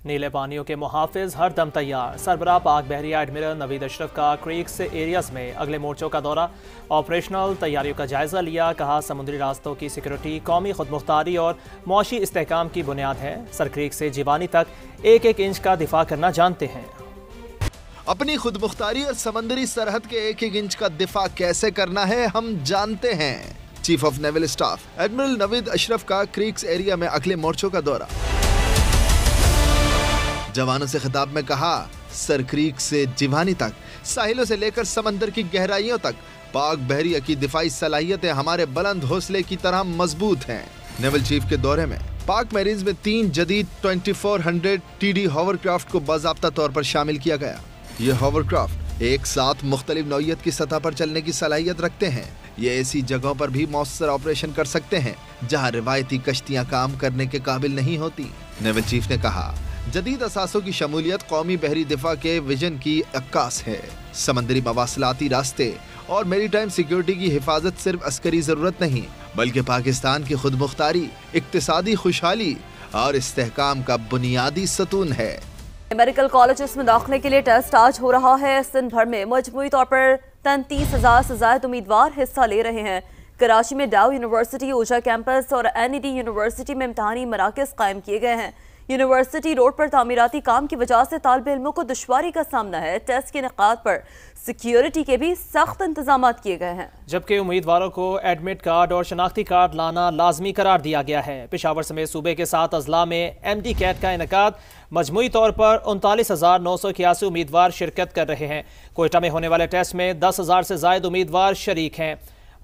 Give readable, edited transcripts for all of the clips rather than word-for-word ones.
नीले पानियों के मुहाफिज हर दम तैयार। सरबराह पाक बहरिया एडमिरल नवीद अशरफ का क्रीक्स एरियाज में अगले मोर्चों का दौरा, ऑपरेशनल तैयारियों का जायजा लिया। कहा समुद्री रास्तों की सिक्योरिटी कौमी खुदमुख्तारी और मुआशी इस्तेहकाम की बुनियाद है। सर क्रीक से जीवानी तक एक एक इंच का दिफा करना जानते हैं। अपनी खुदमुख्तारी और समंदरी सरहद के एक एक इंच का दिफा कैसे करना है हम जानते हैं। Chief of naval staff admiral Naveed Ashraf का क्रीक्स एरिया में अगले मोर्चों का दौरा। जवानों से खिताब में कहा, सर क्रीक से जीवानी तक, साहिलों से लेकर समंदर की गहराइयों तक पाक बहरिया की दिफाई सलाहियतें हमारे बुलंद हौसले की तरह मजबूत हैं। नेवल चीफ के दौरे में पाक मैरीज में 3 जदीद 2400 TD हॉवरक्राफ्ट को बाज़ाब्ता तौर पर शामिल किया गया। ये हॉवरक्राफ्ट एक साथ मुख्तलिफ नौइयत की सतह पर चलने की सलाहियत रखते हैं। ये ऐसी जगहों पर भी मौसर ऑपरेशन कर सकते हैं जहां रिवायती कश्तियां काम करने के काबिल नहीं होती। नेवल चीफ ने कहा, जदीद असासों की शमूलियत कौमी बहरी दिफा के विजन की अक्कास है। समंदरी मवासलाती रास्ते और मेरीटाइम सिक्योरिटी की हिफाजत सिर्फ अस्करी जरूरत नहीं, बल्कि पाकिस्तान की खुदमुख्तारी, इक्तिसादी खुशहाली और इस्तेहकाम का बुनियादी सतून है। मेडिकल कॉलेजेस में दाखिले के लिए टेस्ट आज हो रहा है। सिंध भर में मजमूई तौर पर 33,000 से ज्यादा उम्मीदवार हिस्सा ले रहे हैं। कराची में डाउ यूनिवर्सिटी, ओजा कैंपस और NED यूनिवर्सिटी में इम्तहानी मराकज कायम किए गए हैं। यूनिवर्सिटी रोड पर तामीराती काम की वजह से तालिब इल्मों को दुश्वारी का सामना है। टेस्ट के इनेकाद पर सिक्योरिटी के भी सख्त इंतजाम किए गए हैं, जबकि उम्मीदवारों को एडमिट कार्ड और शनाख्ती कार्ड लाना लाजमी करार दिया गया है। पेशावर समेत सूबे के 7 अजला में MD कैट का इनेकाद, मजमूई तौर पर 39,981 उम्मीदवार शिरकत कर रहे हैं। कोयटा में होने वाले टेस्ट में 10,000 से ज्यादा उम्मीदवार शरीक हैं।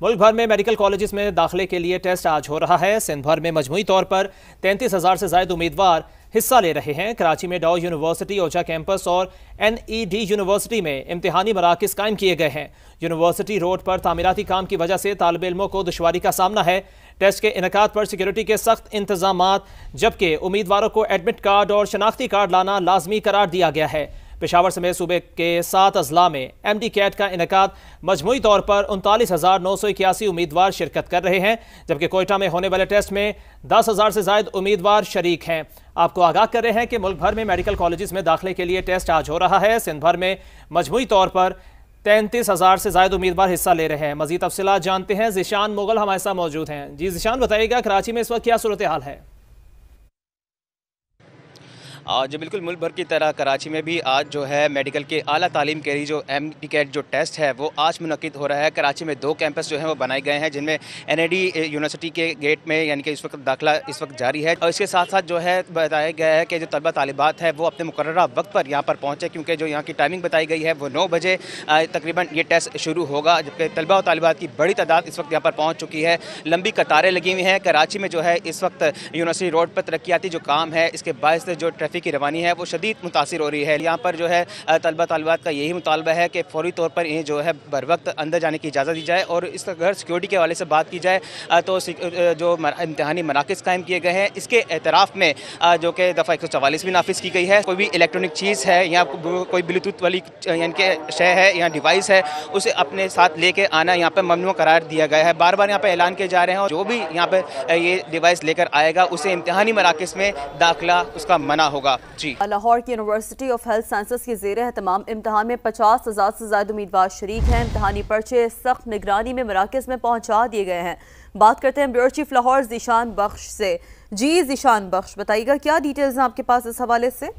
मुल्क भर में मेडिकल कॉलेजेस में दाखिले के लिए टेस्ट आज हो रहा है। सिंध भर में मजमूई तौर पर 33,000 से ज्यादा उम्मीदवार हिस्सा ले रहे हैं। कराची में डाउ यूनिवर्सिटी, ओजा कैंपस और NED यूनिवर्सिटी में इम्तिहानी मराकज कायम किए गए हैं। यूनिवर्सिटी रोड पर तामीराती काम की वजह से तालिब इल्मों को दुश्वारी का सामना है। टेस्ट के इनेकाद पर सिक्योरिटी के सख्त इंतजामात, जबकि उम्मीदवारों को एडमिट कार्ड और शनाख्ती कार्ड लाना लाजमी करार दिया गया है। पेशावर समेत सूबे के 7 अजला में MD कैट का इनेकाद, मजमूई तौर पर 39,981 उम्मीदवार शिरकत कर रहे हैं, जबकि कोयटा में होने वाले टेस्ट में 10,000 से ज्यादा उम्मीदवार शरीक हैं। आपको आगाह कर रहे हैं कि मुल्क भर में मेडिकल कॉलेजेस में दाखिले के लिए टेस्ट आज हो रहा है। सिंध भर में मजमूई तौर पर 33,000 से ज्यादा उम्मीदवार हिस्सा ले रहे हैं। मजीद तफसीलात जानते हैं, ज़ीशान मुगल हमारे साथ मौजूद हैं। जी ज़ीशान, बताइएगा कराची में इस वक्त क्या सूरत हाल है? जो बिल्कुल मुल्क भर की तरह कराची में भी आज जो है मेडिकल के आला तालीम के लिए जो MD कैट जो टेस्ट है वो आज मुनक्किद हो रहा है। कराची में 2 कैंपस जो है वो बनाए गए हैं, जिनमें NED यूनिवर्सिटी के गेट में यानी कि इस वक्त दाखिला इस वक्त जारी है। और इसके साथ साथ जो है बताया गया है कि जो तलबा तालिबात है वो अपने मुकर्ररा वक्त पर यहाँ पर पहुँचे, क्योंकि जो यहाँ की टाइमिंग बताई गई है वो 9 बजे तकरीबन ये टेस्ट शुरू होगा। जबकि तलबा और तालिबात की बड़ी तादाद इस वक्त यहाँ पर पहुँच चुकी है। लंबी कतारें लगी हुई हैं। कराची में जो है इस वक्त यूनिवर्सिटी रोड पर तरक्याती जो काम है, इसके बायस जो ट्रैफिक की रवानी है वो शदीद मुतासिर हो रही है। यहाँ पर जो है तलबा तालिबात का यही मुतालबा है कि फौरी तौर पर इन्हें जो है बर वक्त अंदर जाने की इजाज़त दी जाए। और इस अगर सिक्योरिटी के हवाले से बात की जाए तो जो इम्तिहानी मराकज़ कायम किए गए हैं, इसके एतराफ़ में जो कि दफ़ा 144 भी नाफिज की गई है। कोई भी इलेक्ट्रॉनिक चीज़ है या कोई ब्लूटूथ वाली यानी कि शय है या डिवाइस है, उसे अपने साथ लेके आना यहाँ पर ममनू करार दिया गया है। बार बार यहाँ पर ऐलान किए जा रहे हैं और जो भी यहाँ पर ये डिवाइस लेकर आएगा उसे इम्तिहानी मराकज़ में दाखिला उसका मना होगा। जी, लाहौर की यूनिवर्सिटी ऑफ हेल्थ साइंसेस के ज़ेर एहतमाम इम्तहान में 50,000 से ज्यादा उम्मीदवार शरीक हैं। इम्तहानी पर्चे सख्त निगरानी में मराकज़ में पहुंचा दिए गए हैं। बात करते हैं ब्यूरो चीफ लाहौर ज़ीशान बख्श से। जी ज़ीशान बख्श, बताइएगा क्या डिटेल्स हैं आपके पास इस हवाले से?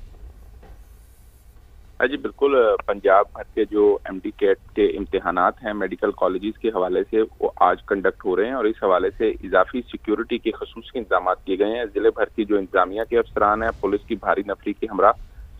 जी बिल्कुल, पंजाब भर के जो MD कैट के इम्तिहानात हैं मेडिकल कॉलेजेस के हवाले से वो आज कंडक्ट हो रहे हैं और इस हवाले से इजाफी सिक्योरिटी के खसूसी इंतजाम किए गए हैं। जिले भर की जो इंतजामिया के अफसरान हैं, पुलिस की भारी नफरी के हमरा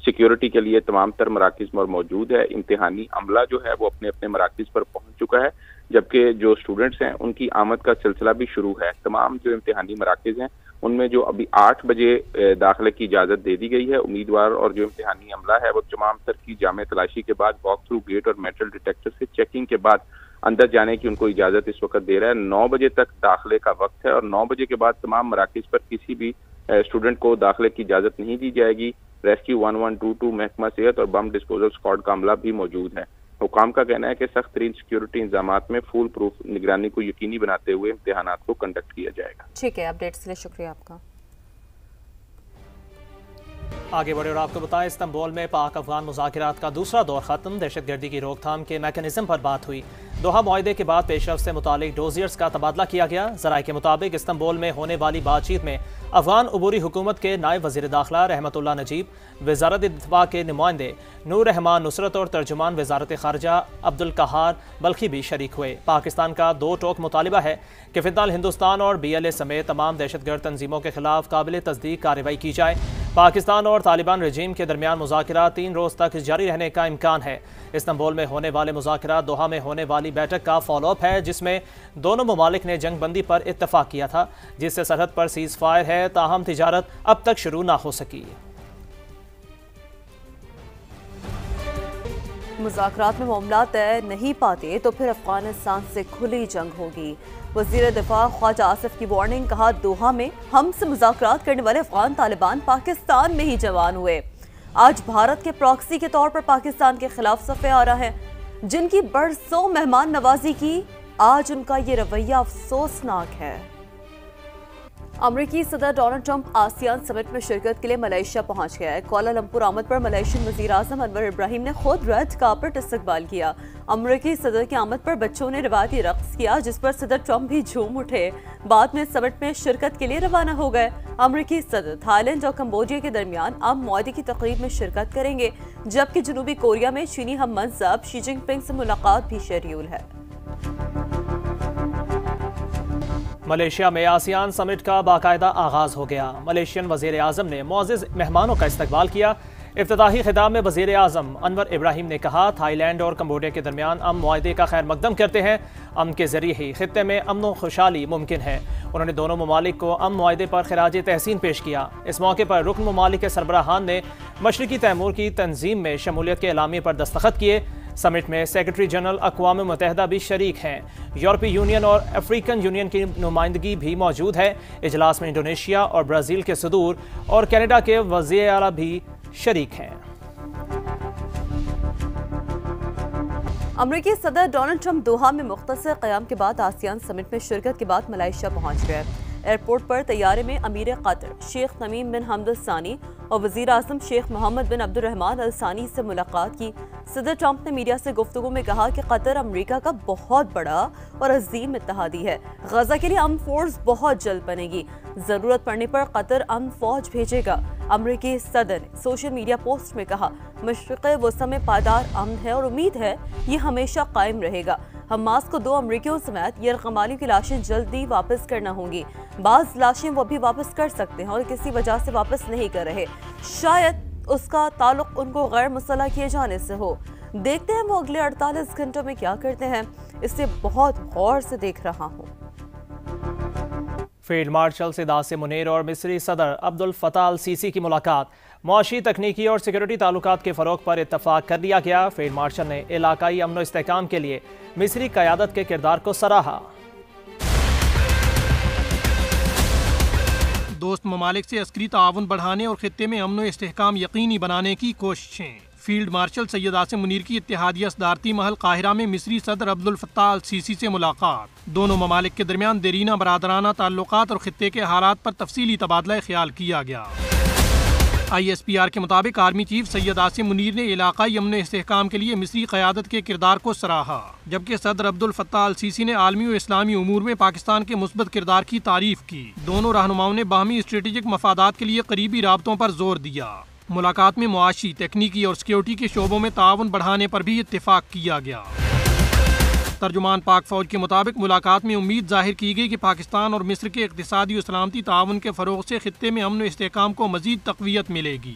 सिक्योरिटी के लिए तमाम तर मराकज़ पर मौजूद है। इम्तिहानी अमला जो है वो अपने अपने मराकज़ पर पहुंच चुका है, जबकि जो स्टूडेंट्स हैं उनकी आमद का सिलसिला भी शुरू है। तमाम जो इम्तिहानी मराकज़ हैं उनमें जो अभी 8 बजे दाखिले की इजाज़त दे दी गई है। उम्मीदवार और जो इम्तिहानी अमला है वो तमाम तर की जामे तलाशी के बाद वॉक थ्रू गेट और मेटल डिटेक्टर से चेकिंग के बाद अंदर जाने की उनको इजाज़त इस वक्त दे रहा है। 9 बजे तक दाखिले का वक्त है और 9 बजे के बाद तमाम मराकज़ पर किसी भी स्टूडेंट को दाखिले की इजाज़त नहीं दी जाएगी। रेस्क्यू 1122 महकमा सेहत और बम डिस्पोजल स्क्वाड का अमला भी मौजूद है। हुकाम का कहना है कि सख्त तरीन सिक्योरिटी इंतजामात में फुल प्रूफ निगरानी को यकीनी बनाते हुए इम्तिहानात को कंडक्ट किया जाएगा। ठीक है, अपडेट्स के लिए शुक्रिया आपका। आगे बढ़े और आपको बताएं, इस्तांबुल में पाक अफगान मुज़ाकरात का दूसरा दौर खत्म। दहशतगर्दी की रोकथाम के मैकेनिज्म पर बात हुई। दोहा मुआहदे के बाद पेशरफ से मुतालिक डोजियर्स का तबादला किया गया। ज़राए के मुताबिक इस्तांबुल में होने वाली बातचीत में अफगान अबूरी हुकूमत के नायब वज़ीर दाखिला रहमतुल्लाह नजीब, वज़ारत दिफा के नुमाइंदे नूर रहमान नुसरत और तर्जुमान वज़ारत ख़ारजा अब्दुल कहार बल्खी भी शरीक हुए। पाकिस्तान का दो टोक मुतालिबा है कि फ़िलहाल हिंदुस्तान और BLA समेत तमाम दहशतगर्द तंजीमों के खिलाफ काबिल तस्दीक कार्रवाई की जाए। पाकिस्तान और तालिबान रजीम के दरमियान मुज़ाकरात 3 रोज़ तक जारी रहने का इम्कान है। इस्तांबुल में होने वाले मुज़ाकरात दोहा में होने वाली बैठक का फॉलोअप है, जिसमें दोनों ममालिक ने जंग बंदी पर इत्तफाक किया था, जिससे सरहद पर सीज़ फायर है, ताहम तिजारत अब तक शुरू ना हो सकी। मुज़ाकरात में मामला तय नहीं पाते तो फिर अफगानिस्तान से खुली जंग होगी। वज़ीर दिफा ख्वाजा आसिफ की वार्निंग, कहा दोहा में हमसे मुज़ाकरात करने वाले अफगान तालिबान पाकिस्तान में ही जवान हुए। आज भारत के प्रॉक्सी के तौर पर पाकिस्तान के खिलाफ सफ़े आ रहा है। जिनकी बरसों मेहमान नवाजी की, आज उनका ये रवैया अफसोसनाक है। अमरीकी सदर डोनाल्ड ट्रंप आसियान समिट में शिरकत के लिए मलेशिया पहुंच गया है। कुआलालंपुर आमद पर मलेशियन वज़ीर आज़म अनवर इब्राहिम ने खुद रेड कार्पेट इस्तकबाल किया। अमरीकी सदर की आमद पर बच्चों ने रिवायती रक्स किया, जिस पर सदर ट्रंप भी झूम उठे। बाद में समिट में शिरकत के लिए रवाना हो गए। अमरीकी सदर थाईलैंड और कंबोडिया के दरमियान अमन मुआहदे की तकरीब में शिरकत करेंगे, जबकि जनूबी कोरिया में चीनी हम मंसब शी जिनपिंग से मुलाकात भी शेड्यूल है। मलेशिया में आसियान समिट का बाकायदा आगाज हो गया। मलेशियन वज़ीर आज़म ने मुअज़्ज़िज़ मेहमानों का इस्तकबाल किया। इफ्तिताही खिताब में वज़ीर आज़म अनवर इब्राहिम ने कहा, थाईलैंड और कंबोडिया के दरमियान अमन मुआहदे का खैर मकदम करते हैं। अमन के जरिए ही खित्ते में अमन व खुशहाली मुमकिन है। उन्होंने दोनों ममालिक को अमन मुआहदे पर खिराज तहसीन पेश किया। इस मौके पर रुकन ममालिक के सरबराहान ने मशरिकी तैमूर की तंजीम में शमूलियत के एलामिये पर दस्तखत किए। समिट में सेक्रेटरी जनरल अक़वाम मुत्तहिदा भी शरीक हैं। यूरोपीय यूनियन और अफ्रीकन यूनियन की नुमाइंदगी भी मौजूद है। इजलास में इंडोनेशिया और ब्राज़ील के सदूर और कनाडा के वज़ीर आला भी शरीक हैं। अमरीकी सदर डोनाल्ड ट्रंप दोहा में मुख्तसर क़याम के बाद आसियान समिट में शिरकत के बाद मलेशिया पहुंच गए। एयरपोर्ट पर तैयारे में अमीर कतर शेख तमीम बिन हमद अल सानी और वज़ीर आज़म शेख मोहम्मद बिन अब्दुर्रहमान अल सानी से मुलाकात की। सदर ट्रंप ने मीडिया से गुफ्तगू में कहा कि कतर अमेरिका का बहुत बड़ा और अजीम इत्तेहादी है। गजा के लिए अमन फोर्स बहुत जल्द बनेगी। ज़रूरत पड़ने पर कतर अमन फौज भेजेगा। अमरीकी सदर ने सोशल मीडिया पोस्ट में कहा, मशरिक़ वसम में पायदार अमन है और उम्मीद है ये हमेशा कायम रहेगा। हमास को 2 अमरीकियों समेत यरगमालियों की लाशें जल्दी वापस करना होंगी। बाज़ लाशें वो भी वापस कर सकते हैं और किसी वजह से वापस नहीं कर रहे। शायद उसका ताल्लुक उनको गैर मुसल्लह किए जाने से हो। देखते हैं वो अगले 48 घंटों में क्या करते हैं। इसे बहुत गौर से देख रहा हूँ। फील्ड मार्शल सिदात मुनीर और मिस्री सदर अब्दुल फताह अल सीसी की मुलाकात। मुआशी, तकनीकी और सिक्योरिटी ताल्लुकात के फ़रोग पर इत्तफाक कर लिया गया। फील्ड मार्शल ने इलाकाई अमन व इस्तेहकाम के लिए मिस्री क़यादत के किरदार को सराहा। दोस्त ममालिक से अस्करी ताउन बढ़ाने और खित्ते में अमन व इस्तेहकाम यकीनी बनाने की कोशिशें। फील्ड मार्शल सैयद आसिम मुनीर की इत्तेहादिया सदारती महल काहिरा में मिस्री सदर अब्दुल फत्ताह अल सीसी से मुलाकात। दोनों ममालिक के दरमियान देरीना बरादराना ताल्लुकात और खित्ते के हालात पर तफसीली तबादला ख्याल किया गया। ISPR के मुताबिक आर्मी चीफ सैयद आसिम मुनीर ने इलाकाई अमन इस्तेहकाम के लिए मिस्री क़यादत के किरदार को सराहा, जबकि सदर अब्दुल फत्ताह अल सीसी ने आलमी और इस्लामी उमूर में पाकिस्तान के मुस्बत किरदार की तारीफ की। दोनों रहनुमाओं ने बाहमी स्ट्रेटेजिक मफादात के लिए करीबी राबतों पर जोर दिया। मुलाकात में मुआशी, तकनीकी और सिक्योरिटी के शोबों में ताउन बढ़ाने पर भी इत्तेफाक किया गया। तर्जुमान पाक फौज के मुताबिक मुलाकात में उम्मीद जाहिर की गई कि पाकिस्तान और मिस्र के इक़्तिसादी और सलामती ताउन के फ़रोग़ से खित्ते में अमन व इस्तेहकाम को मज़ीद तक़वियत मिलेगी।